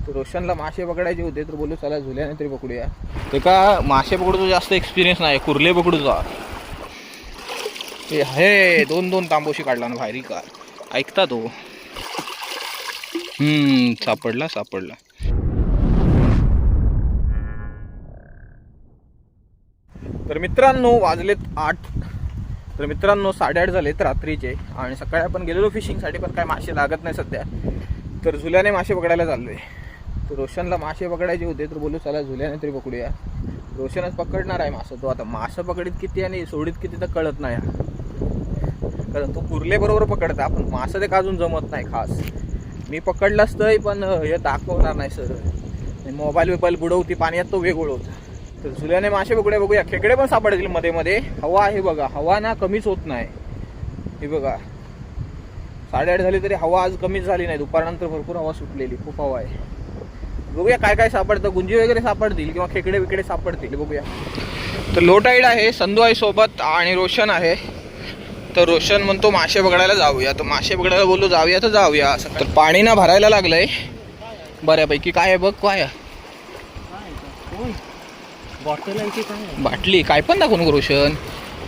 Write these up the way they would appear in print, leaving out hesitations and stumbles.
तर रोशनला मासे पकडायचे होते तर बोलू चला झुल्याने तरी पकडूया. ते का मासे पकडूचा जास्त एक्सपिरियन्स नाही, कुर्ले पकडूचा. हे दोन तांबोशी काढला ना बाहेर का ऐकता तो. सापडला. तर मित्रांनो वाजलेत 8. तर मित्रांनो 8:30 झालेत रात्रीचे आणि सकाळी आपण गेलेलो फिशिंगसाठी, पण काय मासे लागत नाही सध्या. तर झुल्याने मासे पकडायला चाललोय. तर रोशनला मासे पकडायचे होते तर बोलू चला झुल्याने तरी पकडूया. रोशनच पकडणार आहे मासं. तो आता मासं पकडीत किती आणि सोडीत किती तर कळत नाही, कारण तो कुर्ले बरोबर पकडता, पण मासं ते अजून जमत नाही खास. मी पकडलाच तरी पण हे दाखवणार नाही सर. मोबाईल बुडवती पाण्यात तो वेगळं होता. तर झुल्याने मासे बघूया. खेकडे पण सापडतील मध्ये मध्ये. हवा आहे बघा, हवा ना कमीच होत नाही. हे बघा 8:30 झाली तरी हवा आज कमीच झाली नाही. दुपारनंतर भरपूर हवा सुटलेली, खूप हवा आहे. बघूया काय सापडतं. गुंजी वगैरे सापडतील किंवा खेकडे विकडे सापडतील, बघूया. तर लो टाईड आहे, संधू आहे सोबत आणि रोशन आहे. तर रोशन म्हणतो मासे पकडायला जाऊया. तर मासे पकडायला बोललो जाऊया तर जाऊया असं. तर पाणी ना भरायला लागलंय बऱ्यापैकी. काय आहे बघ, काय बाटली काय पण दाखवू नको रोशन.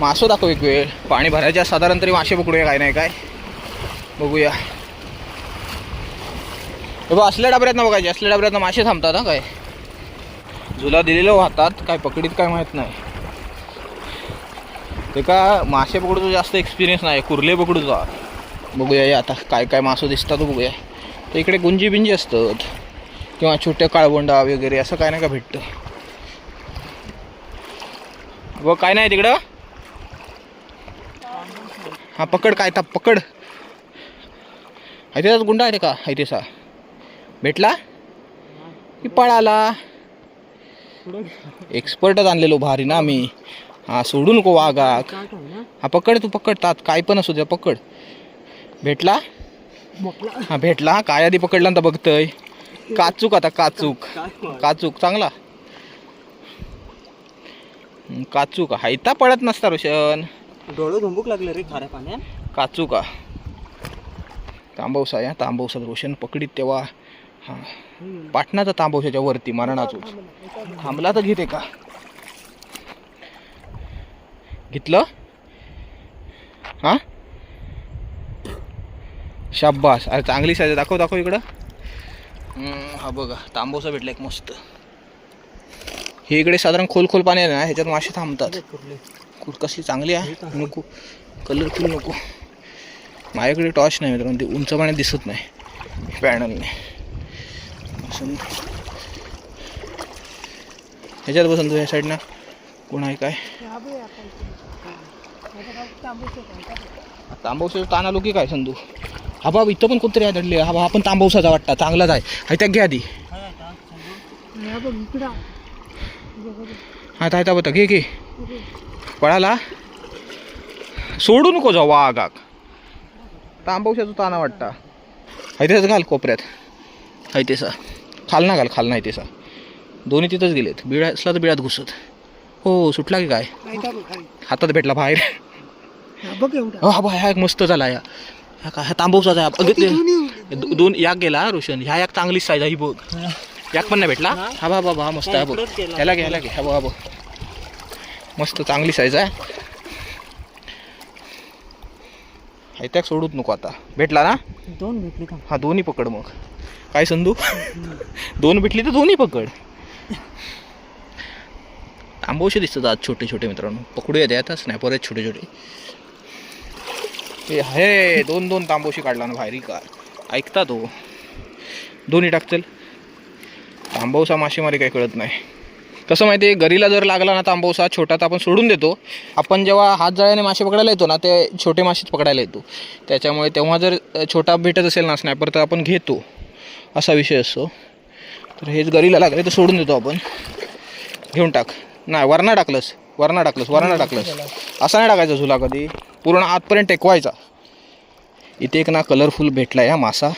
मासो दाखव एक वेळ. पाणी भरायच्या साधारण तरी मासे पकडूया, काय नाही काय बघूया. बघा असल्या डबऱ्यात ना बघायचे, असल्या डबऱ्यात ना मासे थांबतात ना. काय झुला दिलेलं हातात, काय पकडीत काय माहीत नाही. ते का मासे पकडूचा जास्त एक्सपिरियन्स नाही, कुर्ले पकडूचा. बघूया आता काय मासं दिसतात बघूया. तर इकडे गुंजी बिंजी असतात किंवा छोट्या काळवंडा वगैरे असं काय नाही का भेटतं. व काय नाही तिकडं. हा पकड, काय था पकड. हैतेचाच गुंडा आहे का, हैतेचा भेटला की पळाला. एक्सपर्टच आणलेलो भारी ना मी. हा सोडू नको वागाक. हा पकड, तू पकड तात काय पण असू द्या, पकड. भेटला. हा भेटला. काय आधी पकडला तर बघतय. काचूक आता काचूक चांगला. काचूक हायता पळत नसता रोशन. डोळे धुंबूक लागले रे खाऱ्या पाण्यात. काचूका तांबवसा या तांबवसा रोशन पकडीत तेव्हा. हा पाटणाचा तांबवशाच्या वरती मरणाचूच थांबला तर घेते का. घेतलं. हा शाब्बास. अरे चांगली साईज दाखव इकडं. हा बघा तांबवसा भेटला एक मस्त. हे इकडे साधारण खोल पाणी आहे ना, ह्याच्यात मासे थांबतात. कसली चांगली आहे. नको कलरफुल नको. माझ्याकडे टॉर्च नाही मित्रांनो, ते उंच पाण्यात दिसत नाही पॅनलने. ह्याच्यात बसून तू ह्या साईडनं कोण आहे काय. तांबवसाचा ताण आलो की काय संधू. हा बाबा इथं पण कोणतरी आढळले. हा आपण तांबवसाचा वाटता चांगलाच आहे. हाय त्या घ्या आधी. हा तायता बघा घे पळाला. सोडू नको जाऊ वागाक. तांबवशाचा ताना वाटता. हैतेच घाल कोपऱ्यात. हैतेसा खाल ना हैतेसा. दोन्ही तिथंच गेलेत. बिळा असला तर बिळात घुसत. हो सुटला की काय. हातात भेटला बाहेर. हा बा ह्या एक मस्त झाला. या काय तांबवसाचा दोन याक गेला रोशन. ह्या एक चांगली साईज आहे बघ. याक पण नाही भेटला. हा बाबा हा मस्त आहे बघ. ह्याला घे हा बाबा मस्त चांगली साईज आहे. हायत्याक सोडूच नको आता. भेटला ना. दोन भेटली का. हा दोन्ही पकड मग काय संधू. दोन भेटली तर दोन्ही पकड. तांबवशे दिसतात आज छोटे मित्रांनो. पकडूया द्यातच नाही परत छोटे. हे दोन तांबवशी काढला ना बाहेर का ऐकता तो. दोन्ही टाकतील. तांबवसा मासेमारी काही कळत नाही. कसं माहिती आहे, गरीला जर लागला ना तांबवसा छोटा तर आपण सोडून देतो. आपण जेव्हा हात जाळ्याने मासे पकडायला येतो ना, ते छोटे मासेच पकडायला येतो. त्याच्यामुळे तेव्हा जर छोटा भेटत असेल ना स्नॅपर तर आपण घेतो, असा विषय असतो. तर हेच गरीला लागले तर सोडून देतो आपण. घेऊन टाक. नाही वरणा टाकलंस. असा नाही टाकायचा झुला कधी. पूर्ण आतपर्यंत टेकवायचा. इथे एक ना कलरफुल भेटला या मासा.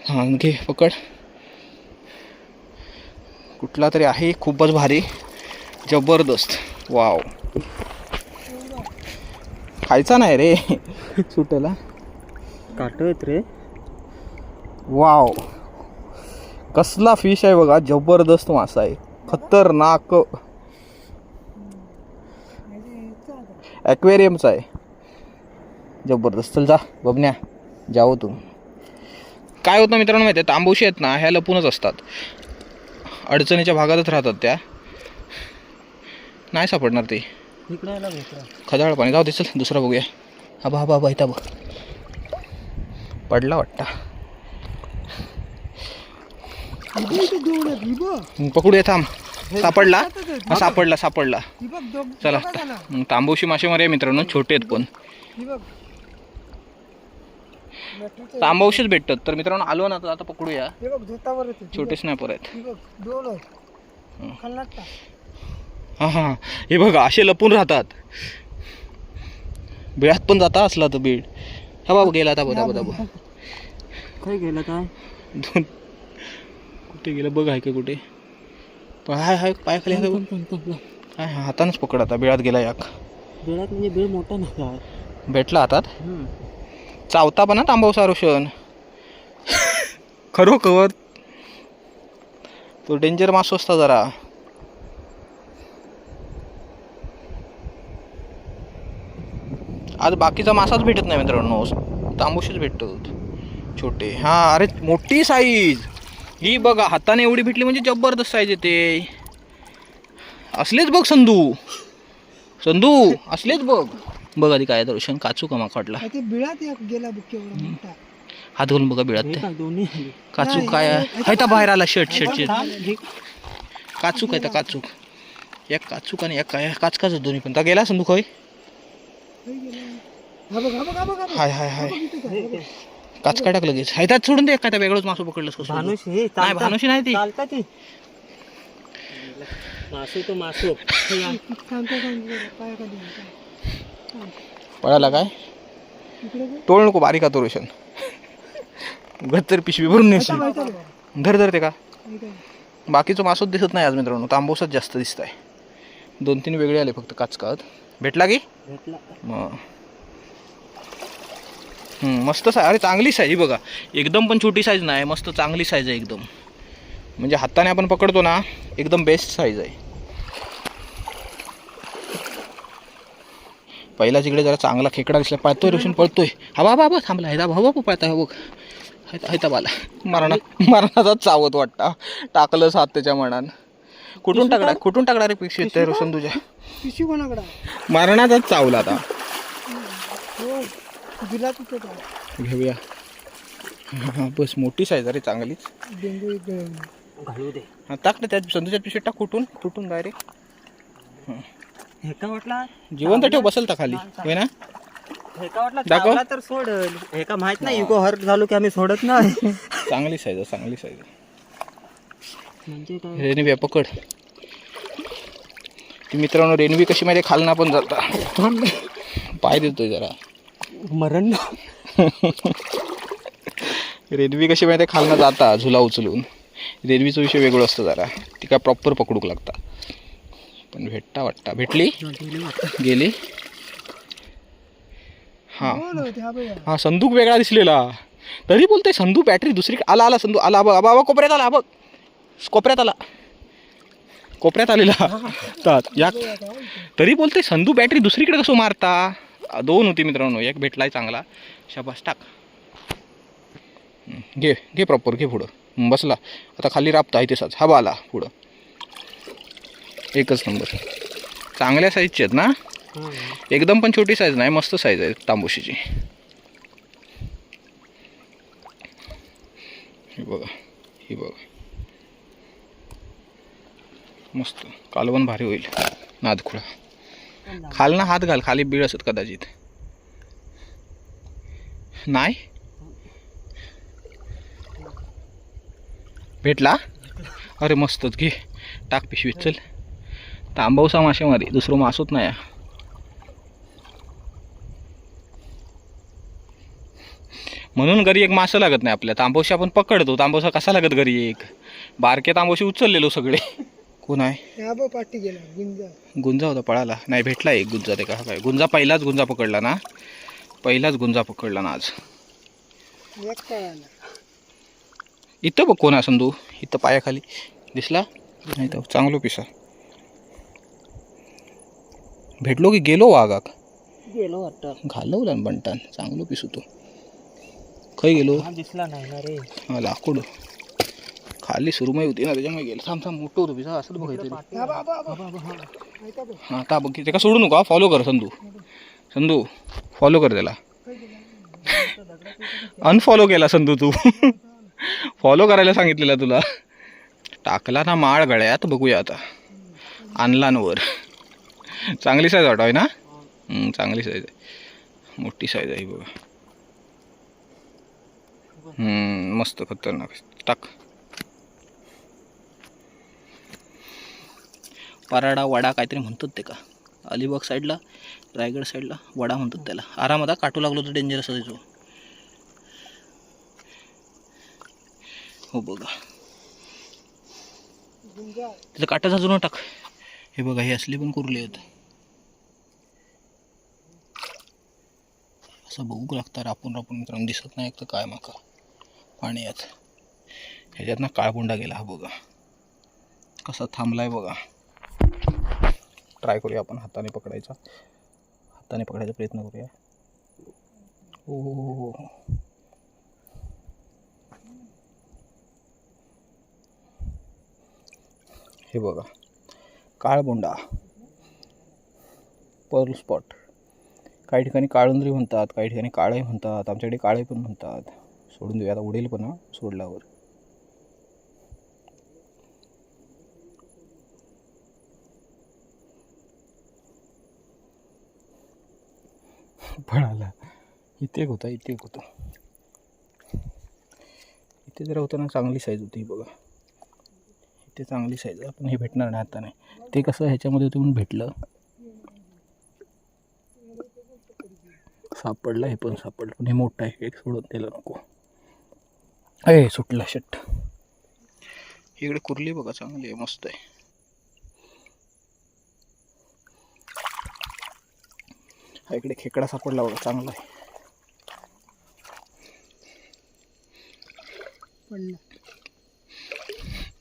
हां घे पकड. कुठला तरी आहे खूपच भारी जबरदस्त. वाव खायचा नाही रे सुटेला. काटत रे. वाव कसला फिश आहे बघा, जबरदस्त मासा आहे, खतरनाक. ॲक्वेरियमचा आहे, जबरदस्त. चल जा बबन्या, जाओ तू. काय होतं मित्रांनो माहिती आहे, तांबोशी आहेत ना ह्या लपूनच असतात, अडचणीच्या भागातच राहतात त्या, नाही सापडणार ते. खजाळ पाणी जाऊ दे. चल दुसरा बघूया. हा बा इथं बघ, पडला वाटता. पकडूया, थांब. सापडला. चला तांबोशी मासेमारी आहे मित्रांनो, छोटे आहेत पण तांबोशीच भेटतात. तर मित्रांनो आलो ना तर आता पकडूया. छोटे स्नॅपर आहेत. हा हे बघा असे लपून राहतात, बिळात पण जाता असला तर बीड. हा बाबा गेला आता बघा. काय गेलं काय दोन कुठे गेलं बघ, आहे का कुठे? हाय पायाखाली हाय, हातानच पकड. आता बिळात गेला याक. बिळात म्हणजे बिळ मोठा नाही भेटला हातात. चावता पण ना तांबवसा रोशन, खरोखर तो डेंजर मासो असता जरा. आज बाकीचा मासाच भेटत नाही मित्रांनो, तांबोशीच भेटतात छोटे. हा अरे मोठी साईज ही बघा, हाताने एवढी भेटली म्हणजे जबरदस्त साईज येते. असलेच बघ संधू असलेच बघ आधी काय रोशन. काचू का माकडला हात घालून बघा बिळात. काचू काय आहे बाहेर आला. शर्टचे काचूक आहे. काचूक एक काचूक आणि एक काय काचकाच दोन्ही पण. गेला संधू खय. हाय काच काय टाकलं लगेच. हाय त्यात सोडून दे. काय वेगळंच मासू पकडलं. भानुशी नाही ती. पळाला काय. तोड नको बारीक तो रोशन. तर पिशवी भरून नेशील. धर ते का. बाकीचं मासोच दिसत नाही आज मित्रांनो, तांबोसच जास्त दिसत आहे. 2-3 वेगळे आले फक्त काचकात. भेटला की मस्त साईज. अरे चांगली साईज बघा, एकदम पण छोटी साईज नाही, मस्त चांगली साईज आहे एकदम. म्हणजे हाताने आपण पकडतो ना, एकदम बेस्ट साईज आहे. पहिलाच इकडे जरा चांगला खेकडा दिसला. पळतोय रोशन, पळतोय. हा बाबा थांबला. हे बाबा पळताय बघ. हायता बाला मरणाचा चावत वाटता. टाकलंच हात त्याच्या मनान. कुठून टाकणार रे पिशवी रोशन तुझ्या. मरणाचाच चावला आता. घेऊया. हा बस मोठी साईज. अरे चांगलीच. घालू दे. हा टाक ना त्यात संधूच्या पिशवीत टाक. कुठून डायरेक्ट हेका वाटला जिवंत ठेव. बसल तर खाली होय ना. हेका वाटला चावला तर सोड. हेका माहित नाही इको हर्ट झालो की आम्ही सोडत नाही. चांगली साईज म्हणजे काय. रेनवी पकड. ती मित्रांनो रेनवी कशी माहिती खालना पण जाता. पाय देतोय जरा मरण. रेनवी कशी माहिती खालना जाता झुला उचलून. रेनवीचा विषय वेगळं असतं जरा. ती काय प्रॉपर पकडूक लागता. पण भेटता वाटता. भेटली गेली. हा संदूक वेगळा दिसलेला तरी बोलतोय संदूक बॅटरी दुसरी. आला संदूक आला. बघ कोपऱ्यात आला. बघ कोपऱ्यात आलेला या. तरी बोलतोय संदूक बॅटरी दुसरीकडे कसं मारता. 2 होती मित्रांनो, एक भेटलाय चांगला. शाबास टाक. घे प्रॉपर घे. पुढं बसला आता. खाली राबता आहे तेसाच. हा आला पुढं. एकच नंबर. चांगल्या साईजचे आहेत ना, एकदम पण छोटी साईज नाही, मस्त साईज आहे तांबोशीची. ही बघा मस्त. कालवण भारी होईल. नादखुळा. खालना हात घाल. खाली बीळ असत कदाचित. नाही भेटला. अरे मस्तच. घे टाक पिशवीत. चल तांबवसा मासेमारी, दुसरं मासोच नाही. म्हणून घरी एक मासं लागत नाही आपल्या. तांबोशी आपण पकडतो. तांबोसा कसा लागत घरी एक. बारके तांबोशी उचललेलो सगळे. कोण आहे. गुंजा होता पळाला. नाही भेटला एक गुंजा. ते का काय गुंजा. पहिलाच गुंजा पकडला ना आज. इथं बघ कोण आहे संधू, इथं पायाखाली दिसला नाही तर चांगलो पिसा भेटलो की गेलो वाघाक गेलो वाटतं घालवला ना बनटान चांगलो पिसू तो खय गेलो दिसला नाही ना रे. हा लाकूड खाली सुरमई होती ना त्याच्यामुळे गेलो. थांब थांब मोठं होतं पिसा असं बघायचं हां ता बघ त्याला सोडू नका फॉलो कर संधू संधू फॉलो कर त्याला अनफॉलो केला संधू तू फॉलो करायला सांगितलेला तुला टाकला ना माळ गळ्यात बघूया आता आणला ना वर चांगली साईज वाटत आहे ना चांगली साईज आहे मोठी साईज आहे बघा मस्त खतरनाक टाक पराडा वडा काहीतरी म्हणतात ते का अलिबाग साईडला रायगड साईडला वडा म्हणतात त्याला आरामात काटू लागलो तर डेंजरस असायचो हो बघा तिथं काटा झाजून टाक हे बघा हे असले पण कुरले आहेत असं बघू लागतं रापून रापून मित्रांनो दिसत नाही एक तर काय माका पाण्यात ह्याच्यात ना काळबोंडा गेला हा बघा कसा थांबलाय बघा ट्राय करूया आपण हाताने पकडायचा प्रयत्न करूया ओ हे बघा काळबोंडा पर्ल स्पॉट काही ठिकाणी काळुंद्री म्हणतात काही ठिकाणी काळे म्हणतात आमच्याकडे काळे पण म्हणतात सोडून देऊया आता उडेल पण सोडल्यावर पळाला इथे एक होता इथे जरा होतं ना चांगली साईज होती बघा इथे चांगली साईज आपण हे भेटणार नाही आता नाही ते कसं ह्याच्यामध्ये होतं म्हणून भेटलं सापडलं हे पण सापडलं पण हे मोठं आहे एक सोडून त्याला नको ए सुटला शट इकडे कुर्ली बघा चांगली आहे मस्त आहे हा इकडे खेकडा सापडला बघा चांगला आहे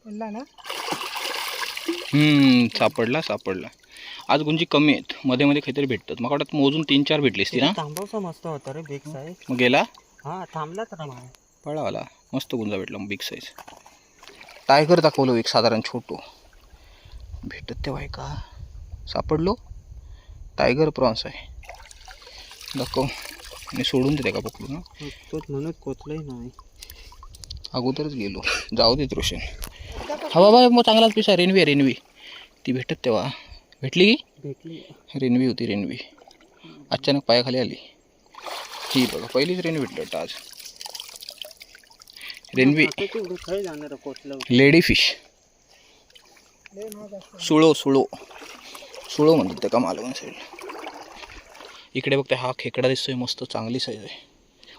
पडला ना सापडला आज गुंजी कमी आहेत मध्ये मध्ये काहीतरी भेटतात मग वाटत मोजून 3-4 भेटलीस ती ना तांबवसा मस्त होता रे बिग साईज मग गेला हा थांबलाच ना मग पळावाला मस्त गुंजा भेटला बिग साईज टायगर दाखवलो एक साधारण छोटो भेटत तेव्हा आहे का सापडलो टायगर प्रॉन्स आहे दाखव आणि सोडून देते का पकडून ना म्हणत कोचलंही नाही अगोदरच गेलो जाऊ देत रोशन हा बाबा मग चांगलाच पिसा रेनवी ती भेटत तेव्हा भेटली रेनवी होती रेनवी अचानक पायाखाली आली ही बघा पहिलीच रेनवी भेटली वाटतं आज रेनवी लेडी फिश सुळो म्हणतात त्या का मालवण साईडला इकडे बघते हा खेकडा दिसतोय मस्त चांगली साईज आहे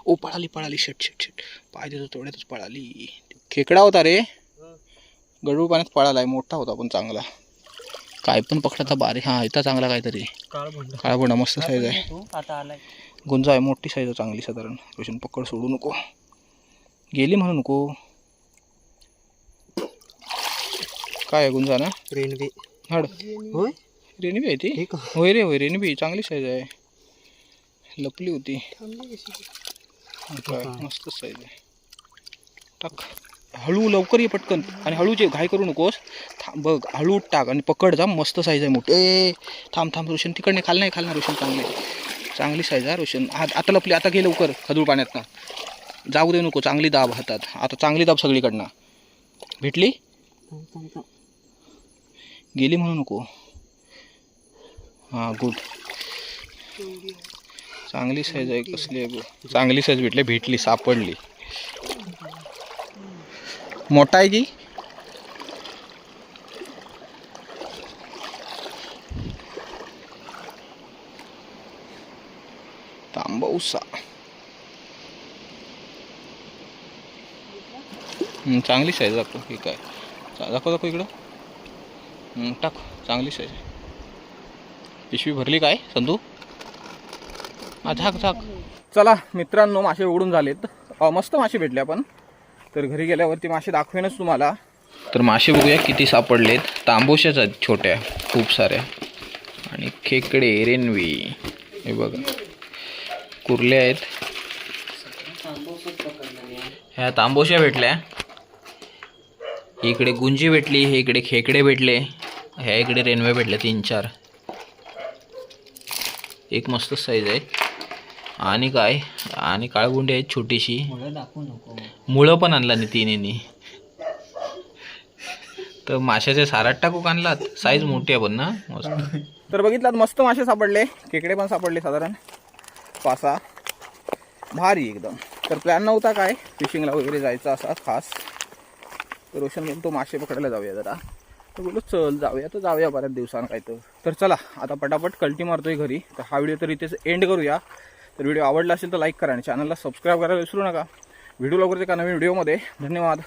ओ पळाली शट पाय देतो तेवढ्यातच पळाली खेकडा होता रे गडूळ पाण्यात पळालाय मोठा होता पण चांगला काय पण पकडाचा बारीक हा इथं चांगला काहीतरी काळबोंडा मस्त साईज आहे आता आलाय गुंजा आहे मोठी साईज आहे चांगली साधारण रोशन पकड सोडू नको गेली म्हणू नको काय आहे गुंजा ना रेनवे हाड होय रेनवी आहे ती होय रेनवी चांगली साईज आहे लपली होती काय मस्त साईज आहे टाक हळू लवकर ये पटकन आणि हळूचे घाई करू नकोस बघ हळू टाक आणि पकड जा मस्त साईज आहे मोठी ए थांब रोशन तिकडने खाल नाही रोशन चांगली साईज आहे रोशन आता लपली आता घे लवकर खदूळ पाण्यात ना जाऊ दे नको चांगली दाब हातात आता चांगली दाब सगळीकडनं भेटली गेली म्हणू नको हां गुड चांगली साईज आहे कसली आहे गो चांगली साईज भेटली सापडली मोठा आहे की तांबऊसा चांगली साईज दाखव की काय दाखव इकडं टाक चांगली साईज पिशवी भरली काय संधू झाक चला मित्रांनो मासे उघडून झालेत मस्त मासे भेटले आपण तर घरी गेल्यावरती मासे दाखवेनच तुम्हाला. तर मासे बघूया किती सापडलेत. तांबोशाच आहेत छोट्या खूप साऱ्या, आणि खेकडे, रेनवी, हे बघा कुर्ल्या आहेत. ह्या तांबोशा भेटल्या, इकडे गुंजी भेटली, हे इकडे खेकडे भेटले, ह्या इकडे रेनवे भेटले 3-4. एक मस्त साईज आहे. आणि काय, आणि काळगुंडी आहेत छोटीशी. दाखवू नको. मुळं पण आणला नाही तिन्हीनी. तर माशाचे सारात टाकू आणलात, साईज मोठी आहे पण ना मस्त. तर बघितलात मस्त मासे सापडले, खेकडे पण सापडले साधारण 5-6, भारी एकदम. तर प्लॅन नव्हता काय फिशिंगला वगैरे जायचा असा खास. तर रोशन म्हणतो मासे पकडायला जाऊया जरा. तर बोललो चल जाऊया, तर जाऊया बऱ्याच दिवसानं काय. तर चला आता पटापट कल्टी मारतोय घरी. तर हा व्हिडिओ तर इथेच एंड करूया. तर व्हिडिओ आवडला असेल तर लाईक करा आणि चॅनलला सबस्क्राईब करायला विसरू नका. व्हिडिओ लवकरच एका नवीन व्हिडिओमध्ये. धन्यवाद.